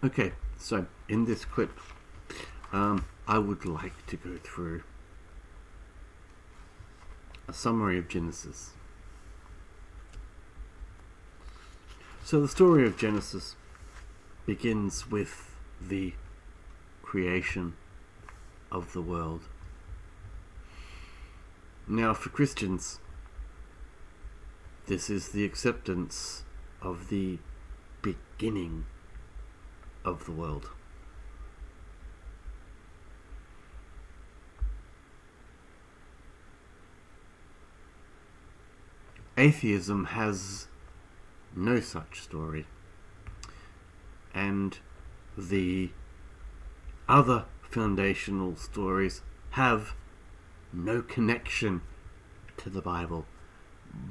Okay, so in this clip, I would like to go through a summary of Genesis. So the story of Genesis begins with the creation of the world. Now, for Christians, this is the acceptance of the beginning of the world. Atheism has no such story, and the other foundational stories have no connection to the Bible.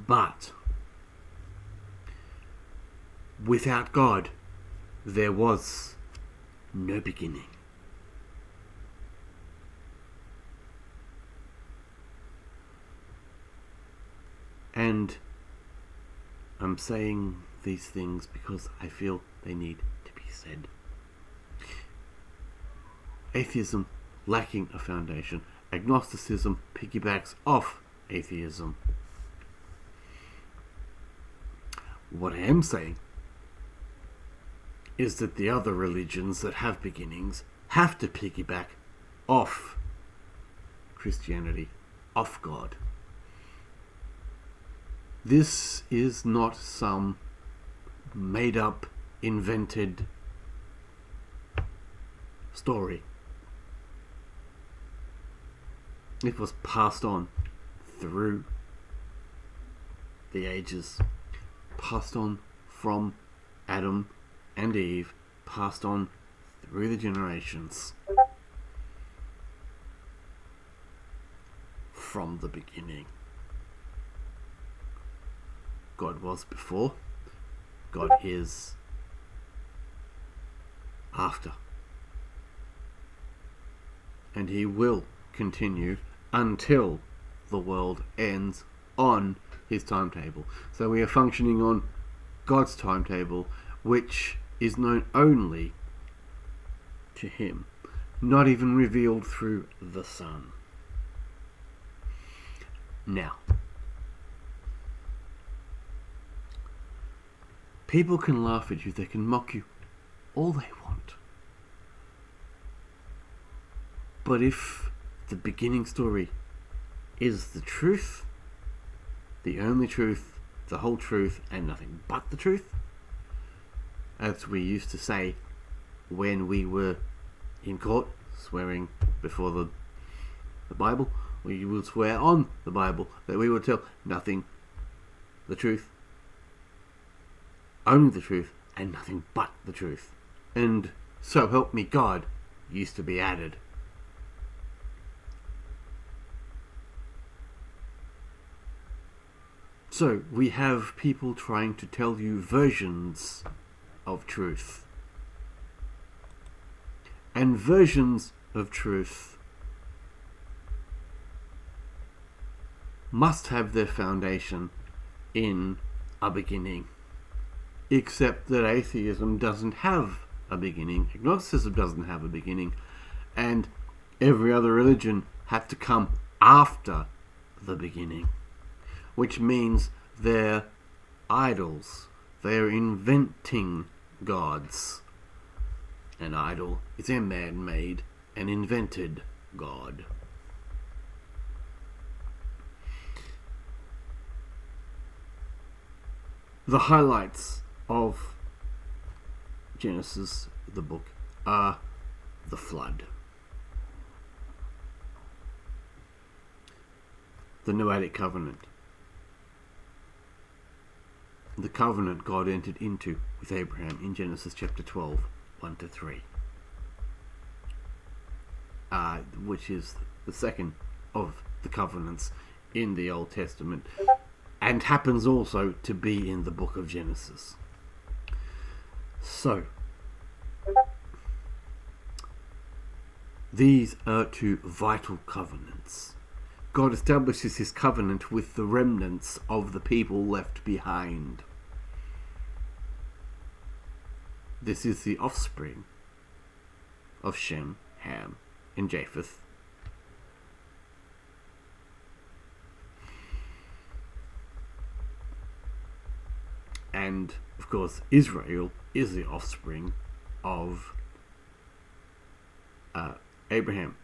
But without God, there was no beginning. And I'm saying these things because I feel they need to be said. Atheism lacking a foundation. Agnosticism piggybacks off atheism. What I am saying is that the other religions that have beginnings have to piggyback off Christianity, off God. This is not some made up, invented story. It was passed on through the ages, passed on from Adam and Eve, passed on through the generations, from the beginning. God was before, God is after, and He will continue until the world ends on His timetable. So we are functioning on God's timetable, which is known only to Him, not even revealed through the Son. Now, people can laugh at you, they can mock you all they want. But if the beginning story is the truth, the only truth, the whole truth, and nothing but the truth, as we used to say when we were in court swearing before the Bible, we would swear on the Bible that we would tell nothing, the truth, only the truth, and nothing but the truth. And so help me God used to be added. So we have people trying to tell you versions of truth. And versions of truth must have their foundation in a beginning. Except that atheism doesn't have a beginning, agnosticism doesn't have a beginning, and every other religion had to come after the beginning. Which means they're idols. They're inventing gods. An idol is a man-made and invented god. The highlights of Genesis, the book, are the flood, the Noahic covenant, the covenant God entered into with Abraham in Genesis chapter 12, 1-3, which is the second of the covenants in the Old Testament, and happens also to be in the book of Genesis. So, these are two vital covenants. God establishes His covenant with the remnants of the people left behind. this is the offspring of Shem, Ham, and Japheth. And, of course, Israel is the offspring of Abraham,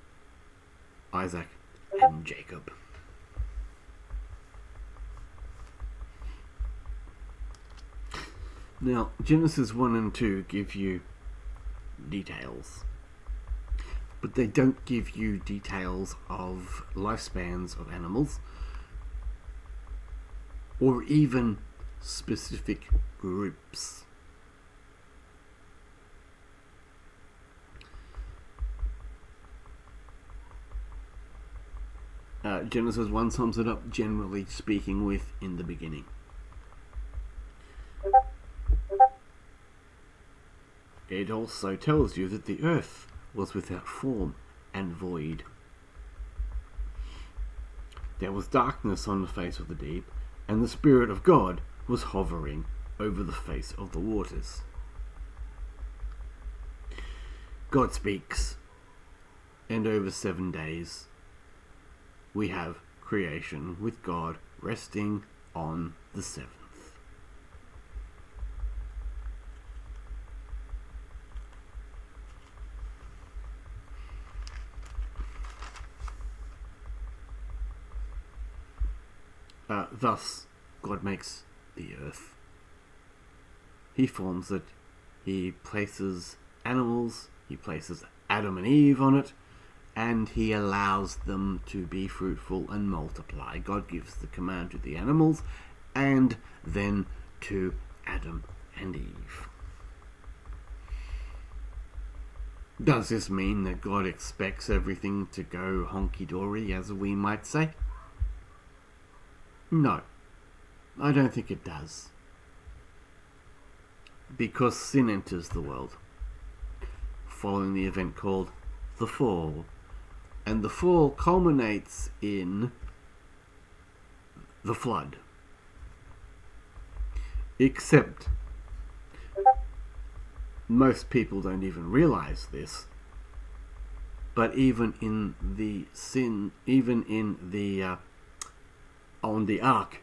Isaac, and Jacob. Now, Genesis 1 and 2 give you details, but they don't give you details of lifespans of animals, or even specific groups. Genesis 1 sums it up, generally speaking, with "in the beginning." It also tells you that the earth was without form and void. There was darkness on the face of the deep, and the Spirit of God was hovering over the face of the waters. God speaks, and over 7 days we have creation, with God resting on the seventh. Thus, God makes the earth. He forms it. He places animals. He places Adam and Eve on it. And he allows them to be fruitful and multiply. God gives the command to the animals and then to Adam and Eve. Does this mean that God expects everything to go honky-dory, as we might say? No, I don't think it does. Because sin enters the world, following the event called the fall. And the fall culminates in the flood. Except most people don't even realize this. But even in the sin, on the ark,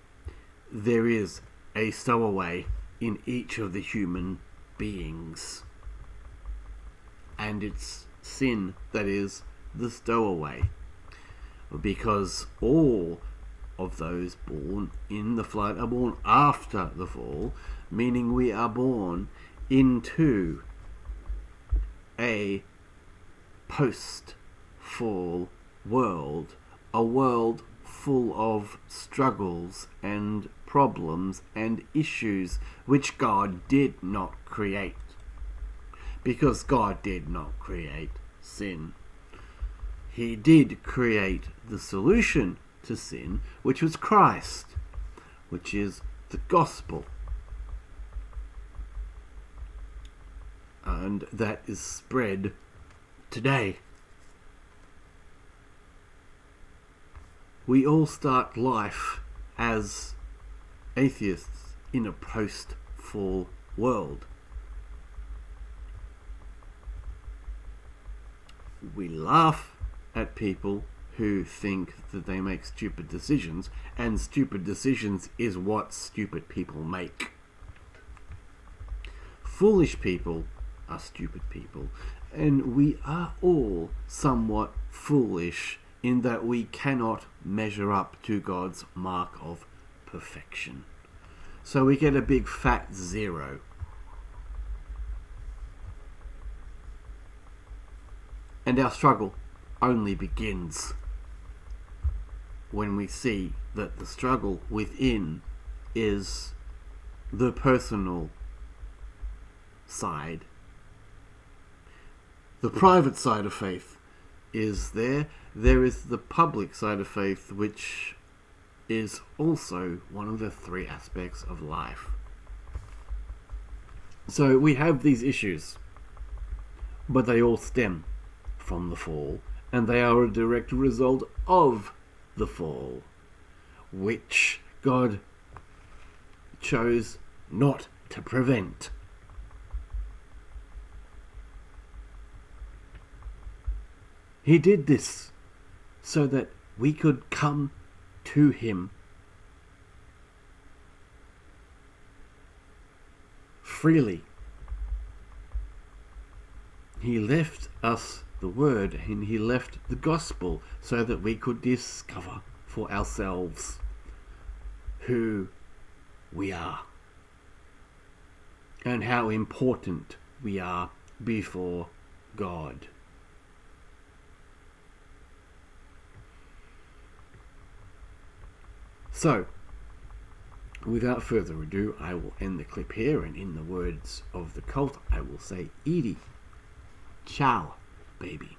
there is a stowaway in each of the human beings. And it's sin that is the stowaway, because all of those born in the flood are born after the fall, meaning we are born into a post-fall world, a world full of struggles and problems and issues which God did not create, because God did not create sin. He did create the solution to sin, which was Christ, which is the gospel. And that is spread today. We all start life as atheists in a post-fall world. We laugh at people who think that they make stupid decisions, and stupid decisions is what stupid people make. Foolish people are stupid people, and we are all somewhat foolish in that we cannot measure up to God's mark of perfection. So we get a big fat 0. And our struggle only begins when we see that the struggle within is the personal side. The private side of faith is there. There is the public side of faith, which is also one of the 3 aspects of life. So we have these issues, but they all stem from the fall, and they are a direct result of the fall, which God chose not to prevent. He did this so that we could come to him freely. He left us the word and he left the gospel so that we could discover for ourselves who we are and how important we are before God. So, without further ado, I will end the clip here, and in the words of the cult, I will say, Edie, ciao, baby.